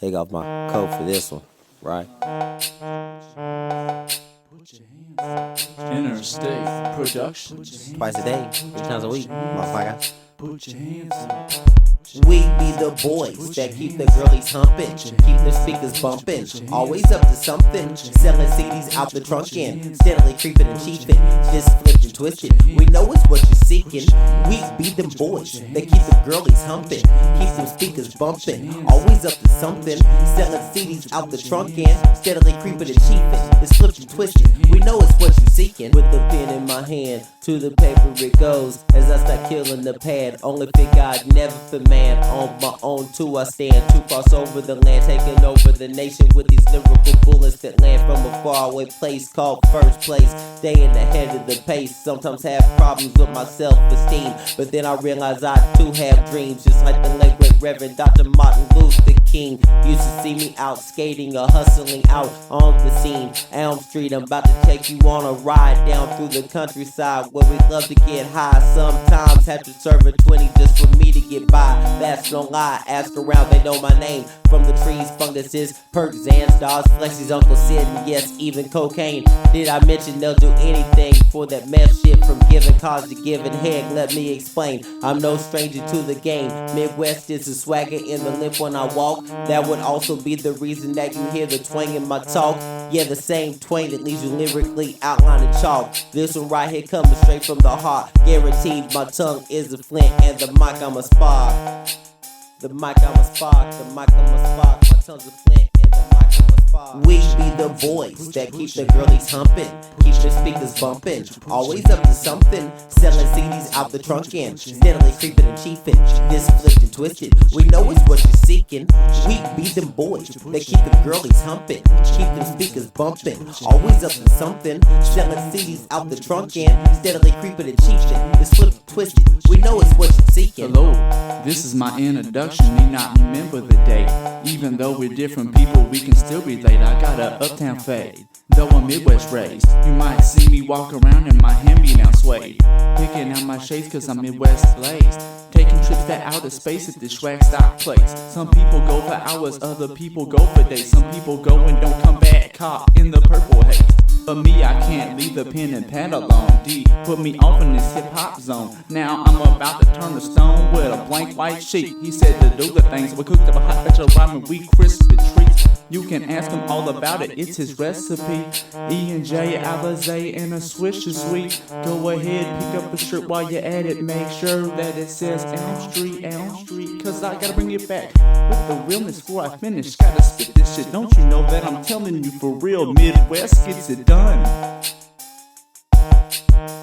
take off my coat for this one, right? Interstate production. Twice a day, 3 times a week, motherfucker. Put your hands up. We be the boys that keep the girlies humping, keep the speakers bumping, always up to something, selling CDs out the trunk end, steadily creeping and cheating, just flipped and twisted. We know it's what you're seeking. We be them boys that keep the girlies humping, keep them speakers bumping, always up to something, selling CDs out the trunk end, steadily creeping and cheating, it's flipped and twisted. We know it's what you're seeking. With the pen in my hand, to the paper it goes, as I start killing the pad. Only for God, never for man. On my own too I stand, to cross over the land, taking over the nation with these lyrical bullets that land from a faraway place called first place. Staying ahead of the pace, sometimes have problems with my self-esteem, but then I realize I too have dreams, just like the late great Reverend Dr. Martin Luther King used to see me out skating or hustling out on the scene. Elm Street, I'm about to take you on a ride down through the countryside where we love to get high. Sometimes have to serve a 20 just for me to get by. That's no lie, ask around, they know my name. From the trees, funguses, perks, Xanstars, Flexies, Uncle Sid, and yes, even cocaine. Did I mention they'll do anything for that meth shit, from giving cause to giving head? Let me explain, I'm no stranger to the game. Midwest is a swagger in the lip when I walk. That would also be the reason that you hear the twang in my talk. Yeah, the same twang that leaves you lyrically outlining chalk. This one right here coming straight from the heart. Guaranteed my tongue is a flint and the mic I'm a spark. The mic I'm a spark, the mic I'm a spark. My tongue's a flint and the mic I'm a spark. We be the boys that keep the girlies humping, keep the speakers bumping, always up to something, selling CDs out the trunk end, steadily creeping and cheating, this flipped and twisted. We know it's what you're seeking. We be them boys that keep the girlies humping, keep them speakers bumping, always up to something, selling CDs out the trunk end, steadily creeping and cheating, this flipped and twisted. We know it's what you're seeking. Hello, this is my introduction. Need not remember the date. Even though we're different people, we can still relate. I got a uptown fade, though I'm Midwest raised. You might see me walk around in my hand-me-down suede, picking out my shades cause I'm Midwest blazed. Taking trips to outer space at this swag stock place. Some people go for hours, other people go for days. Some people go and don't come back, caught in the purple haze. For me, I can't leave the pen and pad alone. D put me off in this hip-hop zone. Now I'm about to turn the stone with a blank white sheet. He said to do the things, we cooked up a hot batch of ramen, we crispy treats. You can ask him all about it, it's his recipe. E&J, Alizé, and a swish is sweet. Go ahead, pick up a shirt while you're at it. Make sure that it says Elm Street, cause I gotta bring it back with the realness before I finish. Gotta spit this shit, don't you know that I'm telling you for real? Midwest gets it done.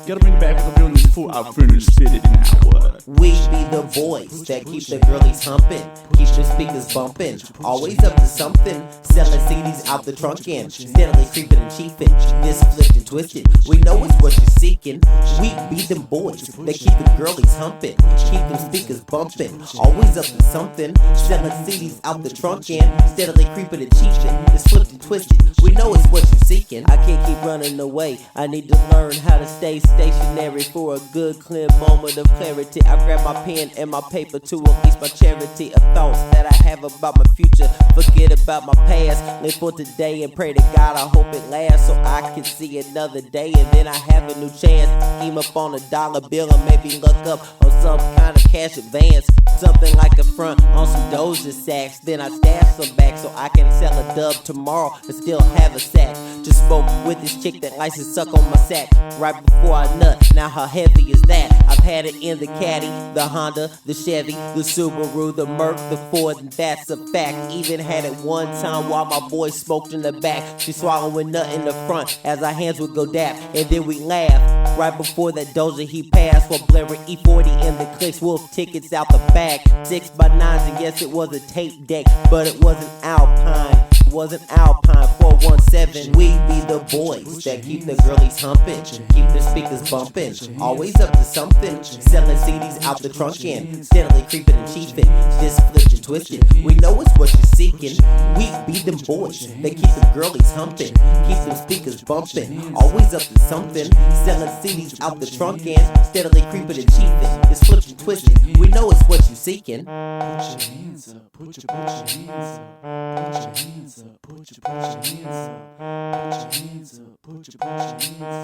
Gotta bring it back with the realness before I finish. Spit it now, what? We be the boys that keep the girlies humping, keep the speakers bumping, always up to something, selling CDs out the trunk end, steadily creeping and cheating, this flipped and twisted. We know it's what you're seeking. We be them boys that keep the girlies humping, keep them speakers bumping, always up to something, selling CDs out the trunk end, steadily creeping and cheating, this flipped and twisted. We know it's what you're seeking. I can't keep running away. I need to learn how to stay stationary for a good, clear moment of clarity. I grab my pen and my paper to unleash my charity of thoughts that I have about my future. Forget about my past, live for today and pray to God I hope it lasts so I can see another day and then I have a new chance. Scheme up on a dollar bill or maybe look up on some kind of cash advance. Something like a front on some Doja sacks. Then I stash some back so I can sell a dub tomorrow and still have a sack. Just spoke with this chick that likes to suck on my sack right before I nut. Now how heavy is that? I've had it in the Caddy, the Honda, the Chevy, the Subaru, the Merc, the Ford, and that's a fact. Even had it one time while my boy smoked in the back. She swallowing nut in the front as our hands would go dap, and then we laugh. Right before that Doja he passed while blaring E40 in the clicks, wolf tickets out the back. 6x9s and yes it was a tape deck, but it wasn't Alpine. Wasn't Alpine 417. We be the boys that keep the girlies humping, keep the speakers bumping, always up to something, selling CDs out the trunk end, steadily creeping and cheating, this flipped and twisted. We know it's what you're seeking. We be them boys that keep them girlies humping, keep them speakers bumping, always up to something, selling CDs out the trunk and steadily creeping and cheating. It's flipped and twisted, we know it's what you seeking. Put your hands up, put your hands up, put your hands up, put your hands up, put your hands up, put your hands up.